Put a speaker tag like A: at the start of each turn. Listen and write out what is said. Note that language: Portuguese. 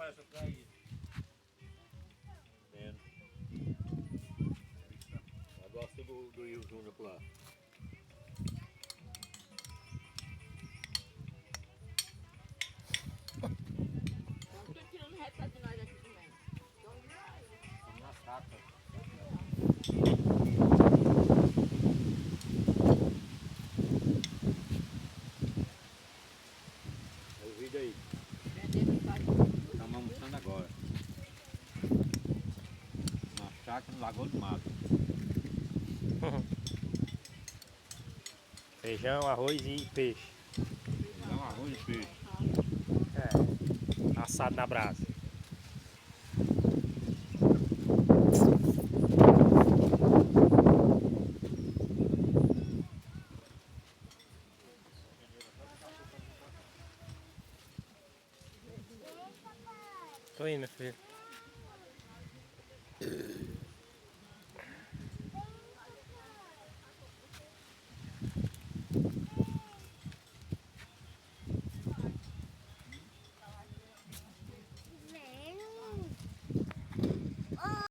A: passa para aí.
B: Eu gosto do Rio Júnior por lá.
C: Não tô tirando retrato de nós aqui também.
A: Vamos na saca.
B: É o vídeo aí.
A: Estamos almoçando agora. Na chácara no Lagoa do Mato.
D: Feijão, arroz e peixe.
A: Feijão, arroz e peixe.
D: É. Assado na brasa. Tô indo, filho.